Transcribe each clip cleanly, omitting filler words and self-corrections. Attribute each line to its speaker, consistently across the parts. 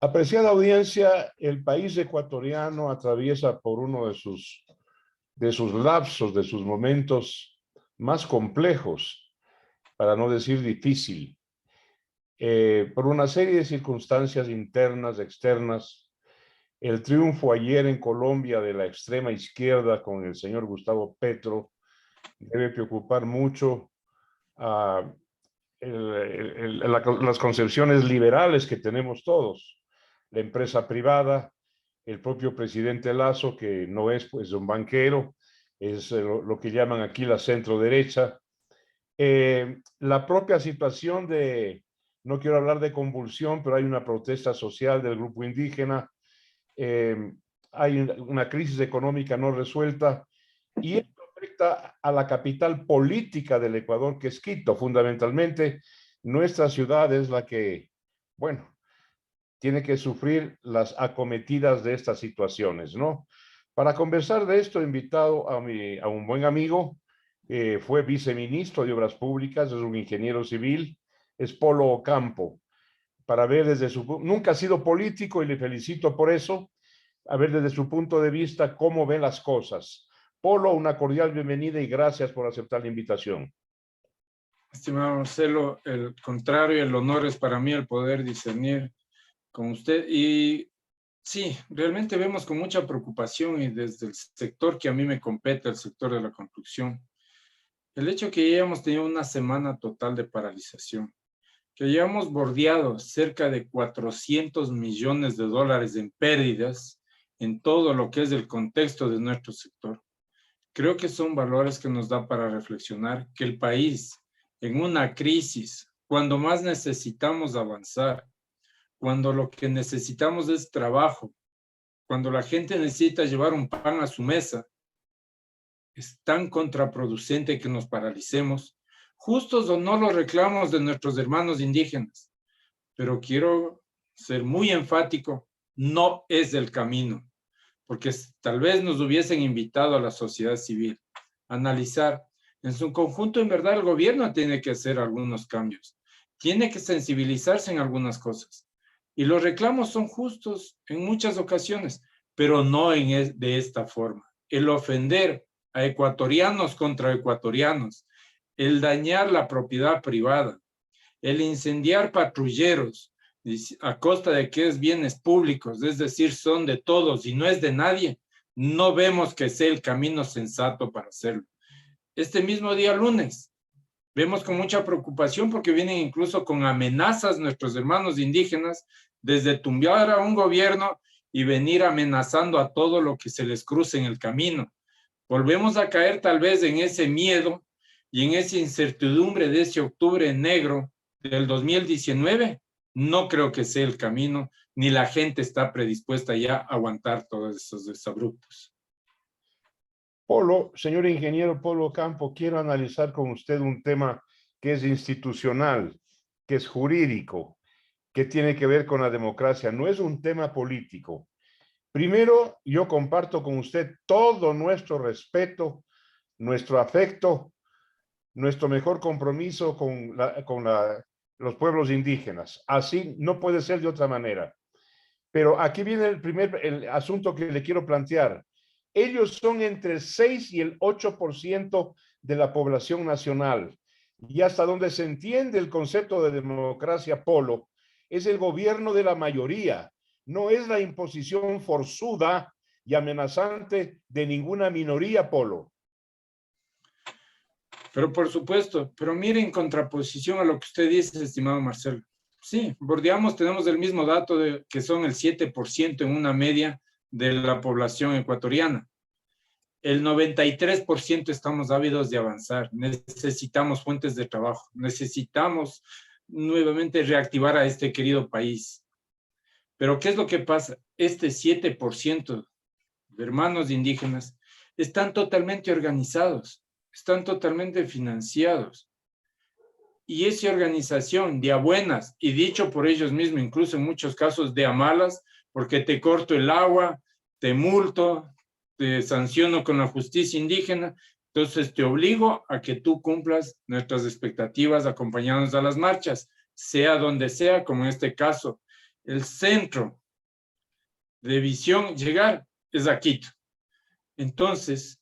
Speaker 1: Apreciada audiencia, el país ecuatoriano atraviesa por uno de sus lapsos, de sus momentos más complejos, para no decir difícil, por una serie de circunstancias internas, externas. El triunfo ayer en Colombia de la extrema izquierda con el señor Gustavo Petro debe preocupar mucho a las concepciones liberales que tenemos todos, la empresa privada, el propio presidente Lazo, que no es pues un banquero, es lo que llaman aquí la centro derecha. La propia situación de, no quiero hablar de convulsión, pero hay una protesta social del grupo indígena, eh, hay una crisis económica no resuelta, y esto afecta a la capital política del Ecuador, que es Quito. Fundamentalmente, nuestra ciudad es la que, bueno, tiene que sufrir las acometidas de estas situaciones, ¿no? Para conversar de esto, he invitado a un buen amigo, fue viceministro de Obras Públicas, es un ingeniero civil, es Polo Ocampo, para ver desde su... Nunca ha sido político y le felicito por eso, a ver desde su punto de vista cómo ve las cosas. Polo, una cordial bienvenida y gracias por aceptar la invitación.
Speaker 2: Estimado Marcelo, el contrario, el honor es para mí el poder discernir con usted. Y sí, realmente vemos con mucha preocupación y desde el sector que a mí me compete, el sector de la construcción, el hecho que ya hemos tenido una semana total de paralización, que ya hemos bordeado cerca de 400 millones de dólares en pérdidas en todo lo que es el contexto de nuestro sector. Creo que son valores que nos da para reflexionar que el país en una crisis, cuando más necesitamos avanzar, cuando lo que necesitamos es trabajo, cuando la gente necesita llevar un pan a su mesa, es tan contraproducente que nos paralicemos, justos o no los reclamos de nuestros hermanos indígenas. Pero quiero ser muy enfático, no es el camino, porque tal vez nos hubiesen invitado a la sociedad civil a analizar. En su conjunto, en verdad, el gobierno tiene que hacer algunos cambios, tiene que sensibilizarse en algunas cosas. Y los reclamos son justos en muchas ocasiones, pero no de esta forma. El ofender a ecuatorianos contra ecuatorianos, el dañar la propiedad privada, el incendiar patrulleros a costa de que es bienes públicos, es decir, son de todos y no es de nadie, no vemos que sea el camino sensato para hacerlo. Este mismo día lunes, vemos con mucha preocupación porque vienen incluso con amenazas nuestros hermanos indígenas desde tumbar a un gobierno y venir amenazando a todo lo que se les cruce en el camino. Volvemos a caer tal vez en ese miedo y en esa incertidumbre de ese octubre negro del 2019. No creo que sea el camino, ni la gente está predispuesta ya a aguantar todos esos desabruptos.
Speaker 1: Polo, señor ingeniero Polo Ocampo, quiero analizar con usted un tema que es institucional, que es jurídico, que tiene que ver con la democracia. No es un tema político. Primero, yo comparto con usted todo nuestro respeto, nuestro afecto, nuestro mejor compromiso con los pueblos indígenas. Así no puede ser de otra manera. Pero aquí viene el asunto que le quiero plantear. Ellos son entre el 6 y el 8% de la población nacional. Y hasta donde se entiende el concepto de democracia, Polo, es el gobierno de la mayoría, no es la imposición forzuda y amenazante de ninguna minoría, Polo.
Speaker 2: Pero por supuesto, pero mire en contraposición a lo que usted dice, estimado Marcelo. Sí, bordeamos, tenemos el mismo dato de que son el 7% en una media de la población ecuatoriana. El 93% estamos ávidos de avanzar, necesitamos fuentes de trabajo, necesitamos nuevamente reactivar a este querido país. Pero ¿qué es lo que pasa? Este 7% de hermanos indígenas están totalmente organizados, están totalmente financiados. Y esa organización de a buenas, y dicho por ellos mismos, incluso en muchos casos de a malas, porque te corto el agua, te multo, te sanciono con la justicia indígena, entonces te obligo a que tú cumplas nuestras expectativas acompañándonos a las marchas, sea donde sea, como en este caso, el centro de visión, llegar es a Quito. Entonces,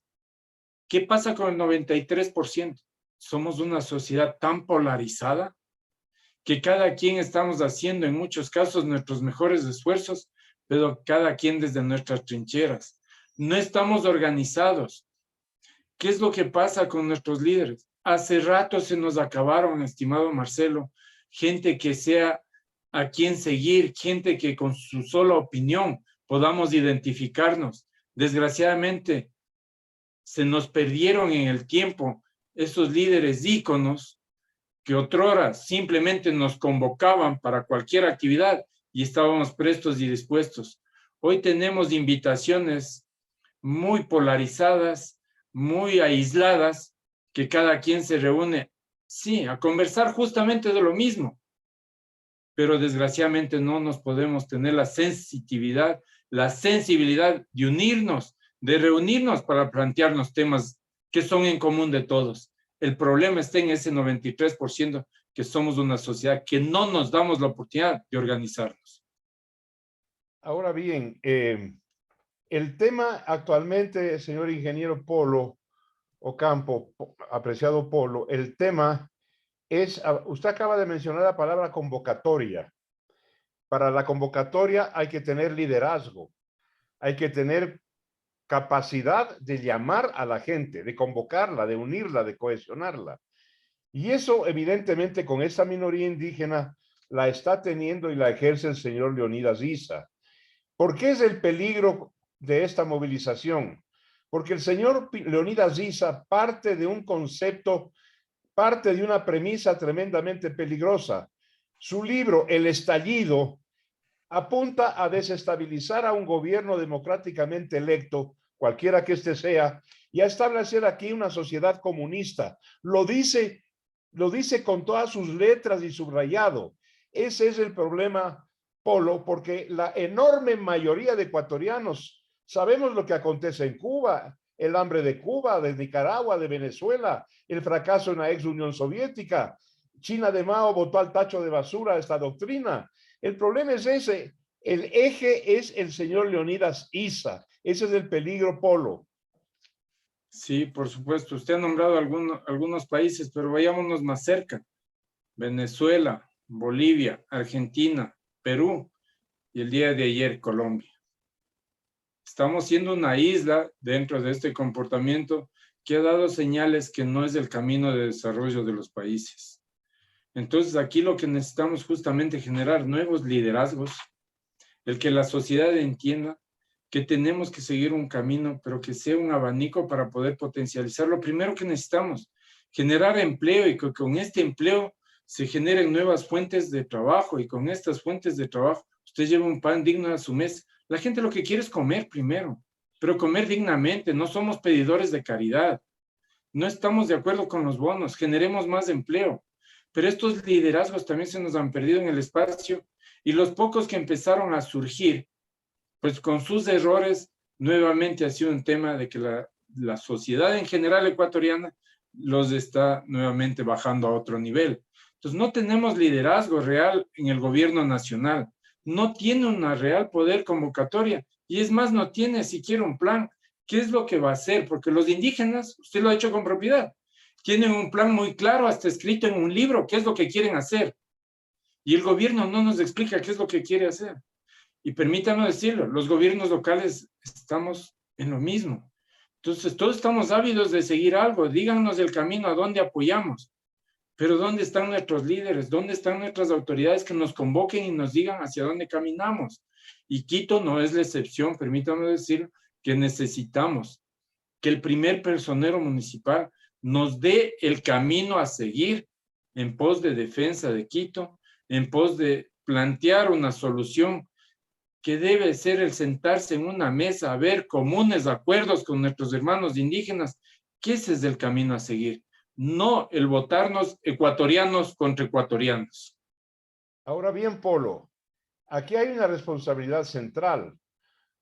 Speaker 2: ¿qué pasa con el 93%? Somos una sociedad tan polarizada que cada quien estamos haciendo en muchos casos nuestros mejores esfuerzos, pero cada quien desde nuestras trincheras. No estamos organizados. ¿Qué es lo que pasa con nuestros líderes? Hace rato se nos acabaron, estimado Marcelo, gente que sea a quien seguir, gente que con su sola opinión podamos identificarnos. Desgraciadamente, se nos perdieron en el tiempo esos líderes íconos que otrora simplemente nos convocaban para cualquier actividad y estábamos prestos y dispuestos. Hoy tenemos invitaciones muy polarizadas, muy aisladas, que cada quien se reúne, sí, a conversar justamente de lo mismo, pero desgraciadamente no nos podemos tener la sensitividad, la sensibilidad de unirnos, de reunirnos para plantearnos temas que son en común de todos. El problema está en ese 93% que somos una sociedad que no nos damos la oportunidad de organizarnos.
Speaker 1: Ahora bien, el tema actualmente, señor ingeniero Polo Ocampo, apreciado Polo, el tema es, usted acaba de mencionar la palabra convocatoria. Para la convocatoria hay que tener liderazgo, hay que tener capacidad de llamar a la gente, de convocarla, de unirla, de cohesionarla. Y eso evidentemente con esta minoría indígena la está teniendo y la ejerce el señor Leonidas Issa. ¿Por qué es el peligro de esta movilización? Porque el señor Leonidas Issa parte de un concepto, parte de una premisa tremendamente peligrosa. Su libro, El estallido, apunta a desestabilizar a un gobierno democráticamente electo, cualquiera que éste sea, y a establecer aquí una sociedad comunista. Lo dice con todas sus letras y subrayado. Ese es el problema, Polo, porque la enorme mayoría de ecuatorianos sabemos lo que acontece en Cuba, el hambre de Cuba, de Nicaragua, de Venezuela, el fracaso en la ex Unión Soviética. China de Mao botó al tacho de basura esta doctrina. El problema es ese. El eje es el señor Leonidas Issa. Ese es el peligro, Polo.
Speaker 2: Sí, por supuesto. Usted ha nombrado algunos países, pero vayámonos más cerca. Venezuela, Bolivia, Argentina, Perú y el día de ayer Colombia. Estamos siendo una isla dentro de este comportamiento que ha dado señales que no es el camino de desarrollo de los países. Entonces aquí lo que necesitamos justamente es generar nuevos liderazgos, el que la sociedad entienda que tenemos que seguir un camino, pero que sea un abanico para poder potencializar. Lo primero que necesitamos, generar empleo y que con este empleo se generen nuevas fuentes de trabajo y con estas fuentes de trabajo usted lleva un pan digno a su mesa. La gente lo que quiere es comer primero, pero comer dignamente. No somos pedidores de caridad. No estamos de acuerdo con los bonos. Generemos más empleo. Pero estos liderazgos también se nos han perdido en el espacio y los pocos que empezaron a surgir, pues con sus errores, nuevamente ha sido un tema de que la sociedad en general ecuatoriana los está nuevamente bajando a otro nivel. Entonces no tenemos liderazgo real en el gobierno nacional, no tiene una real poder convocatoria y es más, no tiene siquiera un plan. ¿Qué es lo que va a hacer? Porque los indígenas, usted lo ha hecho con propiedad, tienen un plan muy claro, hasta escrito en un libro, qué es lo que quieren hacer. Y el gobierno no nos explica qué es lo que quiere hacer. Y permítanme decirlo, los gobiernos locales estamos en lo mismo. Entonces, todos estamos ávidos de seguir algo. Díganos el camino a dónde apoyamos. Pero ¿dónde están nuestros líderes? ¿Dónde están nuestras autoridades que nos convoquen y nos digan hacia dónde caminamos? Y Quito no es la excepción. Permítanme decir que necesitamos que el primer personero municipal nos dé el camino a seguir en pos de defensa de Quito, en pos de plantear una solución que debe ser el sentarse en una mesa a ver comunes acuerdos con nuestros hermanos indígenas, que ese es el camino a seguir, no el votarnos ecuatorianos contra ecuatorianos.
Speaker 1: Ahora bien, Polo, aquí hay una responsabilidad central,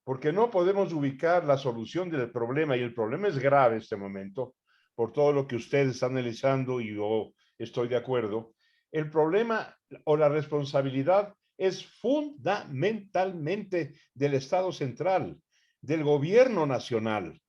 Speaker 1: porque no podemos ubicar la solución del problema, y el problema es grave en este momento, por todo lo que usted está analizando y yo estoy de acuerdo. El problema o la responsabilidad es fundamentalmente del Estado central, del gobierno nacional.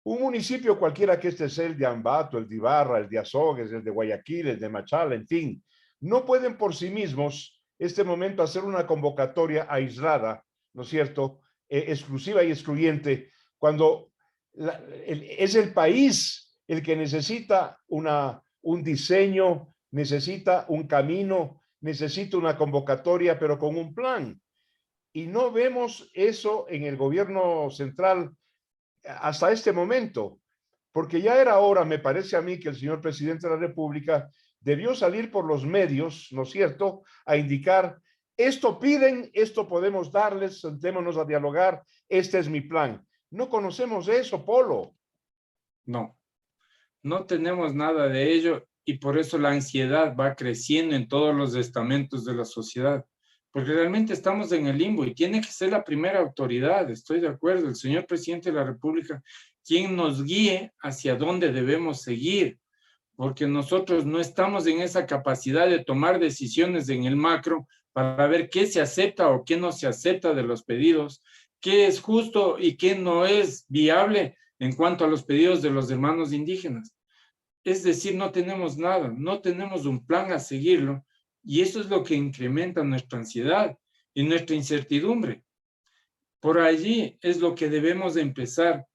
Speaker 1: Un municipio cualquiera que este sea el de Ambato, el de Ibarra, el de Azogues, el de Guayaquil, el de Machala, en fin, no pueden por sí mismos este momento hacer una convocatoria aislada, ¿no es cierto?, exclusiva y excluyente, cuando es el país el que necesita un diseño, necesita un camino, necesita una convocatoria, pero con un plan. Y no vemos eso en el gobierno central hasta este momento, porque ya era hora, me parece a mí, que el señor presidente de la República debió salir por los medios, ¿no es cierto?, a indicar, esto piden, esto podemos darles, sentémonos a dialogar, este es mi plan. No conocemos eso, Polo.
Speaker 2: No, no tenemos nada de ello y por eso la ansiedad va creciendo en todos los estamentos de la sociedad, porque realmente estamos en el limbo y tiene que ser la primera autoridad, estoy de acuerdo, el señor presidente de la República, quien nos guíe hacia dónde debemos seguir, porque nosotros no estamos en esa capacidad de tomar decisiones en el macro para ver qué se acepta o qué no se acepta de los pedidos, qué es justo y qué no es viable en cuanto a los pedidos de los hermanos indígenas. Es decir, no tenemos nada, no tenemos un plan a seguirlo y eso es lo que incrementa nuestra ansiedad y nuestra incertidumbre. Por allí es lo que debemos de empezar,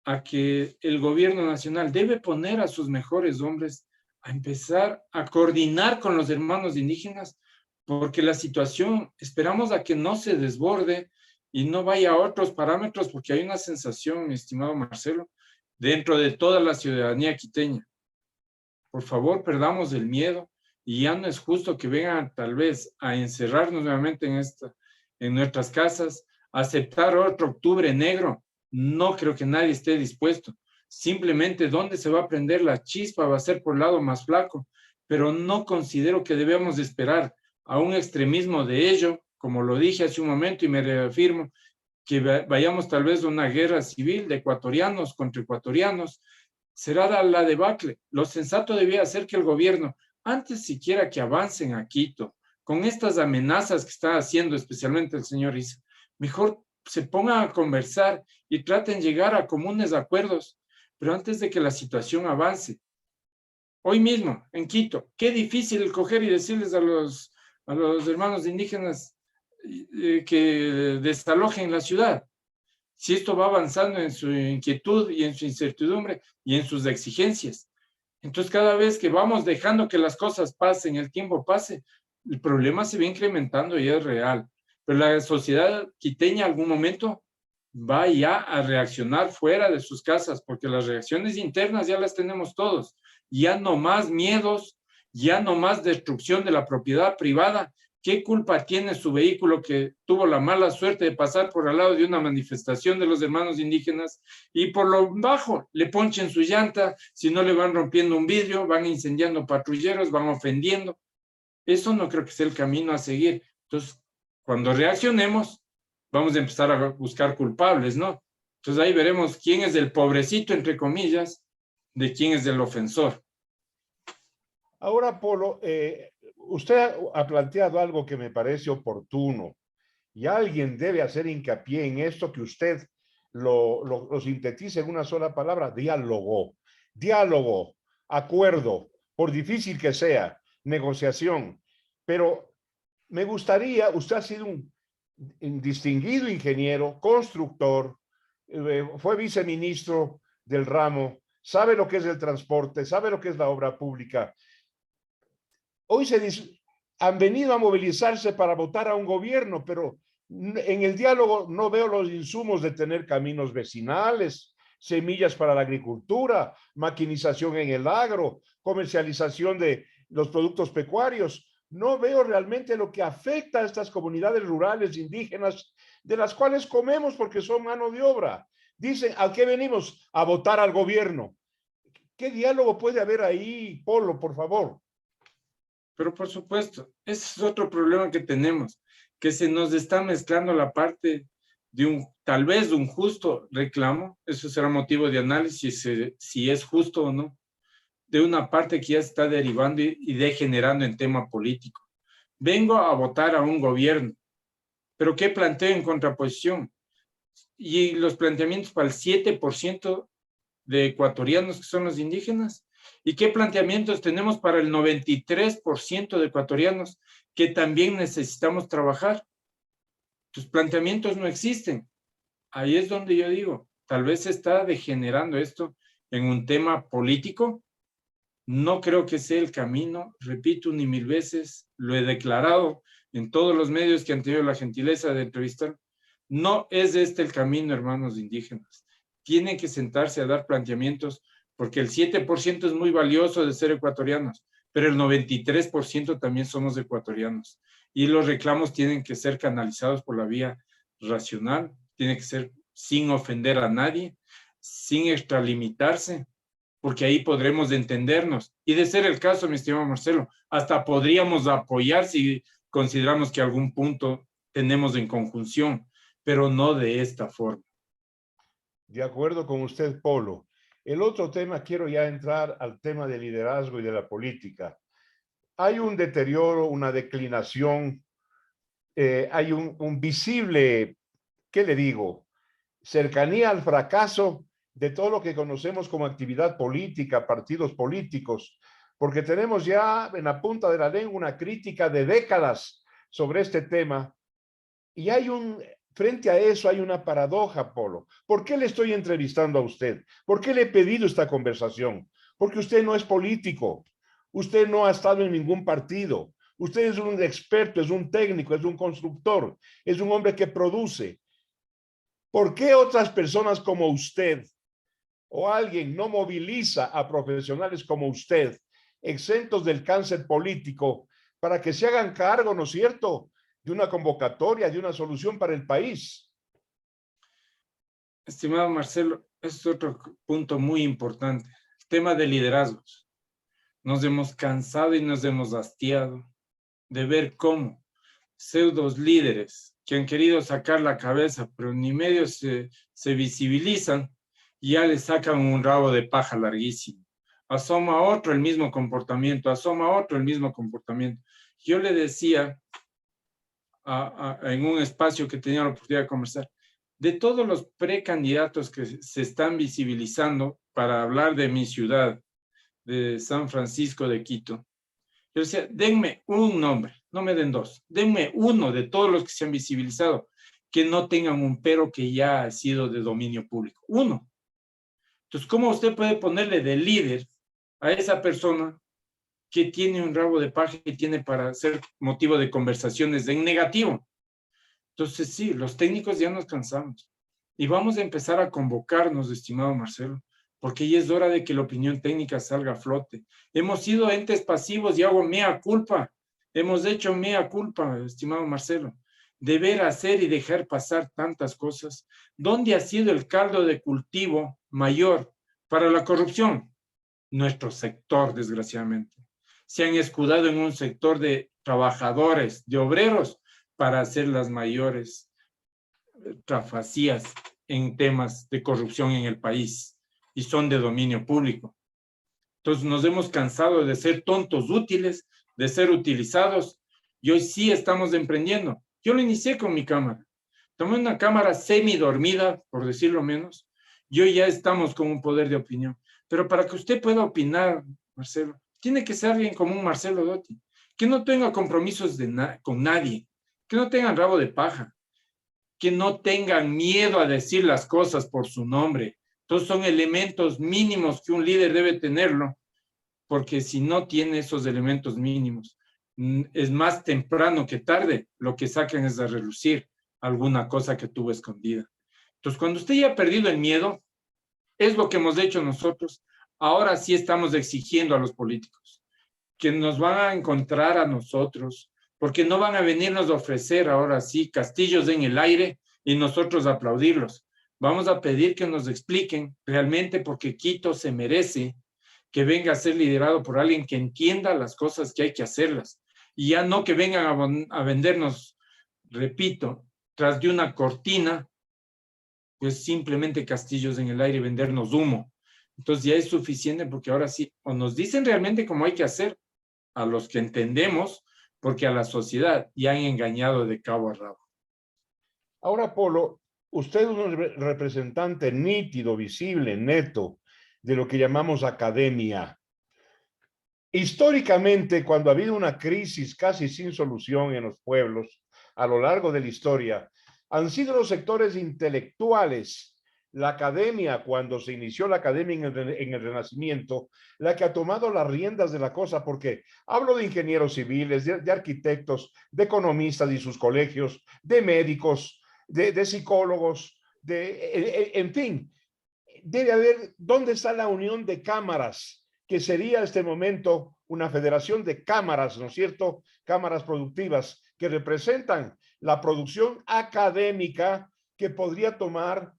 Speaker 2: a que el gobierno nacional debe poner a sus mejores hombres a empezar a coordinar con los hermanos indígenas, porque la situación, esperamos a que no se desborde y no vaya a otros parámetros, porque hay una sensación, mi estimado Marcelo, dentro de toda la ciudadanía quiteña. Por favor, perdamos el miedo y ya no es justo que vengan tal vez a encerrarnos nuevamente en nuestras casas, a aceptar otro octubre negro. No creo que nadie esté dispuesto. Simplemente donde se va a prender la chispa va a ser por el lado más flaco, pero no considero que debemos esperar a un extremismo de ello, como lo dije hace un momento y me reafirmo, que vayamos tal vez a una guerra civil de ecuatorianos contra ecuatorianos. Será la debacle. Lo sensato debía ser que el gobierno, antes siquiera que avancen a Quito, con estas amenazas que está haciendo especialmente el señor Issa, mejor se pongan a conversar y traten de llegar a comunes acuerdos, pero antes de que la situación avance. Hoy mismo, en Quito, qué difícil coger y decirles a los hermanos indígenas que desalojen la ciudad. Si esto va avanzando en su inquietud y en su incertidumbre y en sus exigencias. Entonces, cada vez que vamos dejando que las cosas pasen, el tiempo pase, el problema se va incrementando y es real. Pero la sociedad quiteña en algún momento va ya a reaccionar fuera de sus casas, porque las reacciones internas ya las tenemos todos. Ya no más miedos, ya no más destrucción de la propiedad privada. ¿Qué culpa tiene su vehículo que tuvo la mala suerte de pasar por al lado de una manifestación de los hermanos indígenas y por lo bajo le ponchen su llanta, si no le van rompiendo un vidrio, van incendiando patrulleros, van ofendiendo? Eso no creo que sea el camino a seguir. Entonces, cuando reaccionemos, vamos a empezar a buscar culpables, ¿no? Entonces ahí veremos quién es el pobrecito, entre comillas, de quién es el ofensor.
Speaker 1: Ahora, Polo, usted ha planteado algo que me parece oportuno y alguien debe hacer hincapié en esto que usted lo sintetiza en una sola palabra: diálogo. Diálogo, acuerdo, por difícil que sea, negociación. Pero me gustaría, usted ha sido un distinguido ingeniero, constructor, fue viceministro del ramo, sabe lo que es el transporte, sabe lo que es la obra pública. Hoy han venido a movilizarse para votar a un gobierno, pero en el diálogo no veo los insumos de tener caminos vecinales, semillas para la agricultura, maquinización en el agro, comercialización de los productos pecuarios. No veo realmente lo que afecta a estas comunidades rurales indígenas, de las cuales comemos porque son mano de obra. Dicen, ¿a qué venimos? A votar al gobierno. ¿Qué diálogo puede haber ahí, Polo, por favor?
Speaker 2: Pero por supuesto, ese es otro problema que tenemos, que se nos está mezclando la parte de tal vez un justo reclamo, eso será motivo de análisis si es justo o no, de una parte que ya está derivando y degenerando en tema político. vengo a votar a un gobierno, pero ¿qué planteo en contraposición? Y los planteamientos para el 7% de ecuatorianos que son los indígenas, y qué planteamientos tenemos para el 93% de ecuatorianos que también necesitamos trabajar. Tus planteamientos no existen. Ahí es donde yo digo, tal vez se está degenerando esto en un tema político. No creo que sea el camino, repito ni mil veces, lo he declarado en todos los medios que han tenido la gentileza de entrevistar. No es este el camino, hermanos indígenas. Tienen que sentarse a dar planteamientos, porque el 7% es muy valioso de ser ecuatorianos, pero el 93% también somos ecuatorianos. Y los reclamos tienen que ser canalizados por la vía racional, tiene que ser sin ofender a nadie, sin extralimitarse, porque ahí podremos entendernos. Y de ser el caso, mi estimado Marcelo, hasta podríamos apoyar si consideramos que algún punto tenemos en conjunción, pero no de esta forma.
Speaker 1: De acuerdo con usted, Polo. El otro tema, quiero ya entrar al tema del liderazgo y de la política. Hay un deterioro, una declinación, hay un visible, ¿qué le digo? Cercanía al fracaso de todo lo que conocemos como actividad política, partidos políticos, porque tenemos ya en la punta de la lengua una crítica de décadas sobre este tema, y frente a eso hay una paradoja, Polo. ¿Por qué le estoy entrevistando a usted? ¿Por qué le he pedido esta conversación? Porque usted no es político, usted no ha estado en ningún partido, usted es un experto, es un técnico, es un constructor, es un hombre que produce. ¿Por qué otras personas como usted o alguien no moviliza a profesionales como usted, exentos del cáncer político, para que se hagan cargo, ¿no es cierto?, de una convocatoria, de una solución para el país?
Speaker 2: Estimado Marcelo, es otro punto muy importante, el tema de liderazgos. Nos hemos cansado y nos hemos hastiado de ver cómo pseudos líderes que han querido sacar la cabeza, pero ni medio se visibilizan, y ya le sacan un rabo de paja larguísimo. Asoma otro el mismo comportamiento, asoma otro el mismo comportamiento. Yo le decía en un espacio que tenía la oportunidad de conversar, de todos los precandidatos que se están visibilizando para hablar de mi ciudad, de San Francisco de Quito, yo decía, denme un nombre, no me den dos, denme uno de todos los que se han visibilizado, que no tengan un pero que ya ha sido de dominio público. Uno. Entonces, ¿cómo usted puede ponerle de líder a esa persona que tiene un rabo de paja y tiene para ser motivo de conversaciones en negativo? Entonces, sí, los técnicos ya nos cansamos y vamos a empezar a convocarnos, estimado Marcelo, porque ya es hora de que la opinión técnica salga a flote. Hemos sido entes pasivos y hago mea culpa. Hemos hecho mea culpa, estimado Marcelo, de ver, hacer y dejar pasar tantas cosas. ¿Dónde ha sido el caldo de cultivo mayor para la corrupción? Nuestro sector, desgraciadamente. Se han escudado en un sector de trabajadores, de obreros, para hacer las mayores trafacías en temas de corrupción en el país, y son de dominio público. Entonces nos hemos cansado de ser tontos útiles, de ser utilizados, y hoy sí estamos emprendiendo. Yo lo inicié con mi cámara. Tomé una cámara semi-dormida, por decirlo menos, y hoy ya estamos con un poder de opinión. Pero para que usted pueda opinar, Marcelo, tiene que ser alguien como un Marcelo Dotti, que no tenga compromisos con nadie, que no tengan rabo de paja, que no tengan miedo a decir las cosas por su nombre. Entonces son elementos mínimos que un líder debe tenerlo, porque si no tiene esos elementos mínimos, es más temprano que tarde, lo que sacan es a relucir alguna cosa que tuvo escondida. Entonces, cuando usted ya ha perdido el miedo, es lo que hemos hecho nosotros. Ahora sí estamos exigiendo a los políticos que nos van a encontrar a nosotros, porque no van a venirnos a ofrecer ahora sí castillos en el aire y nosotros aplaudirlos. Vamos a pedir que nos expliquen realmente, porque Quito se merece que venga a ser liderado por alguien que entienda las cosas que hay que hacerlas, y ya no que vengan a vendernos, repito, tras de una cortina, pues simplemente castillos en el aire y vendernos humo. Entonces ya es suficiente, porque ahora sí, o nos dicen realmente cómo hay que hacer a los que entendemos, porque a la sociedad ya han engañado de cabo a rabo.
Speaker 1: Ahora, Polo, usted es un representante nítido, visible, neto, de lo que llamamos academia. Históricamente, cuando ha habido una crisis casi sin solución en los pueblos a lo largo de la historia, han sido los sectores intelectuales, la academia, cuando se inició la academia en el Renacimiento, la que ha tomado las riendas de la cosa, porque hablo de ingenieros civiles, de arquitectos, de economistas y sus colegios, de médicos, de psicólogos, en fin, debe haber, ¿dónde está la unión de cámaras? Que sería en este momento una federación de cámaras, ¿no es cierto? Cámaras productivas que representan la producción académica que podría tomar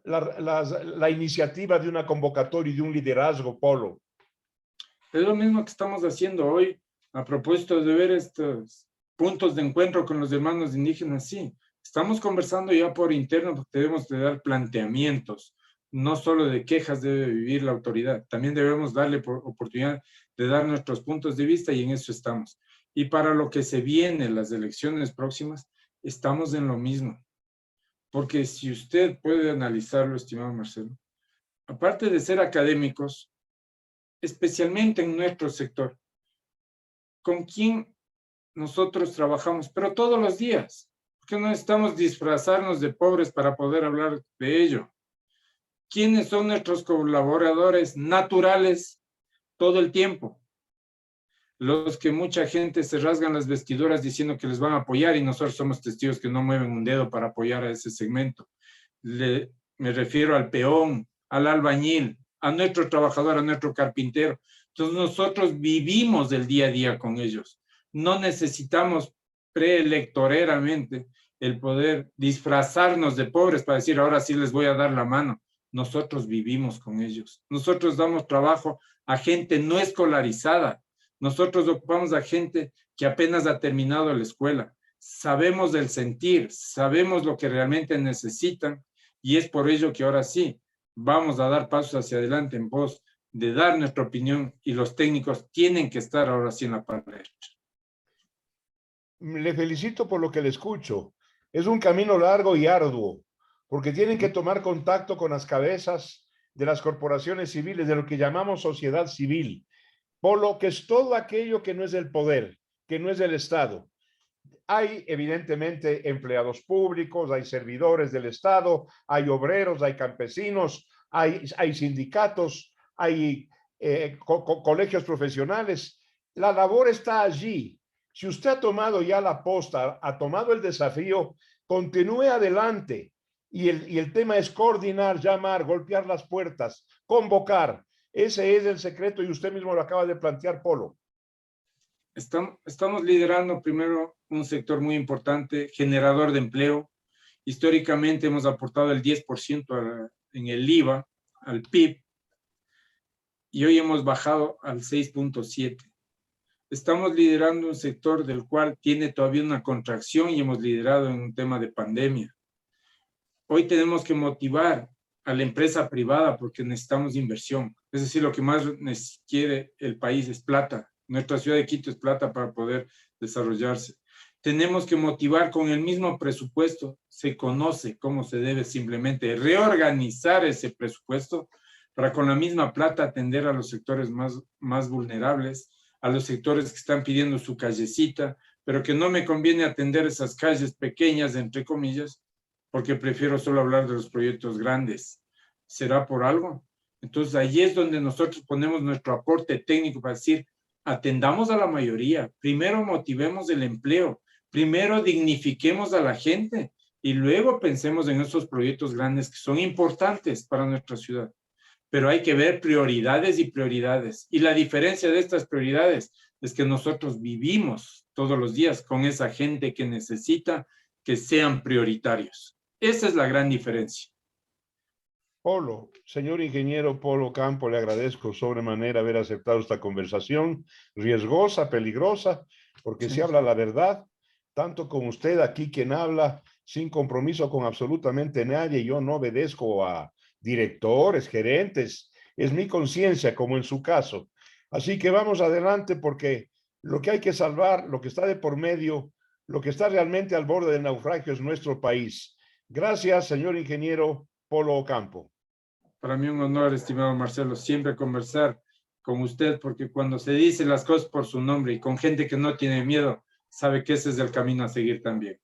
Speaker 1: la iniciativa de una convocatoria y de un liderazgo, Polo.
Speaker 2: Es lo mismo que estamos haciendo hoy a propósito de ver estos puntos de encuentro con los hermanos indígenas. Sí, estamos conversando ya por interno porque debemos de dar planteamientos, no solo de quejas debe vivir la autoridad, también debemos darle oportunidad de dar nuestros puntos de vista y en eso estamos. Y para lo que se viene, las elecciones próximas, estamos en lo mismo. Porque si usted puede analizarlo, estimado Marcelo, aparte de ser académicos, especialmente en nuestro sector, ¿con quién nosotros trabajamos? Pero todos los días, porque no necesitamos disfrazarnos de pobres para poder hablar de ello. ¿Quiénes son nuestros colaboradores naturales todo el tiempo? Los que mucha gente se rasgan las vestiduras diciendo que les van a apoyar y nosotros somos testigos que no mueven un dedo para apoyar a ese segmento. Me refiero al peón, al albañil, a nuestro trabajador, a nuestro carpintero. Entonces nosotros vivimos del día a día con ellos. No necesitamos preelectoreramente el poder disfrazarnos de pobres para decir ahora sí les voy a dar la mano. Nosotros vivimos con ellos. Nosotros damos trabajo a gente no escolarizada. Nosotros ocupamos a gente que apenas ha terminado la escuela. Sabemos del sentir, sabemos lo que realmente necesitan y es por ello que ahora sí vamos a dar pasos hacia adelante en pos de dar nuestra opinión y los técnicos tienen que estar ahora sí en la palestra.
Speaker 1: Le felicito por lo que le escucho. Es un camino largo y arduo, porque tienen que tomar contacto con las cabezas de las corporaciones civiles, de lo que llamamos sociedad civil, por lo que es todo aquello que no es del poder, que no es del Estado. Hay evidentemente empleados públicos, hay servidores del Estado, hay obreros, hay campesinos, hay sindicatos, hay colegios profesionales. La labor está allí. Si usted ha tomado ya la posta, ha tomado el desafío, continúe adelante. Y el tema es coordinar, llamar, golpear las puertas, convocar. Ese es el secreto y usted mismo lo acaba de plantear, Polo.
Speaker 2: Estamos liderando primero un sector muy importante, generador de empleo. Históricamente hemos aportado el 10% en el IVA, al PIB, y hoy hemos bajado al 6.7%. Estamos liderando un sector del cual tiene todavía una contracción y hemos liderado en un tema de pandemia. Hoy tenemos que motivar a la empresa privada porque necesitamos inversión. Es decir, lo que más quiere el país es plata. Nuestra ciudad de Quito es plata para poder desarrollarse. Tenemos que motivar con el mismo presupuesto. Se conoce cómo se debe simplemente reorganizar ese presupuesto para con la misma plata atender a los sectores más vulnerables, a los sectores que están pidiendo su callecita, pero que no me conviene atender esas calles pequeñas, entre comillas, porque prefiero solo hablar de los proyectos grandes. ¿Será por algo? Entonces, ahí es donde nosotros ponemos nuestro aporte técnico para decir, atendamos a la mayoría, primero motivemos el empleo, primero dignifiquemos a la gente y luego pensemos en esos proyectos grandes que son importantes para nuestra ciudad. Pero hay que ver prioridades y prioridades. Y la diferencia de estas prioridades es que nosotros vivimos todos los días con esa gente que necesita que sean prioritarios. Esa es la gran diferencia.
Speaker 1: Polo, señor ingeniero Polo Campo, le agradezco sobremanera haber aceptado esta conversación, riesgosa, peligrosa, porque se habla la verdad, tanto con usted aquí quien habla, sin compromiso con absolutamente nadie. Yo no obedezco a directores, gerentes, es mi conciencia como en su caso. Así que vamos adelante porque Lo que hay que salvar, lo que está de por medio, lo que está realmente al borde del naufragio es nuestro país. Gracias, señor ingeniero Polo Ocampo.
Speaker 2: Para mí un honor, estimado Marcelo, siempre conversar con usted, porque cuando se dicen las cosas por su nombre y con gente que no tiene miedo, sabe que ese es el camino a seguir también.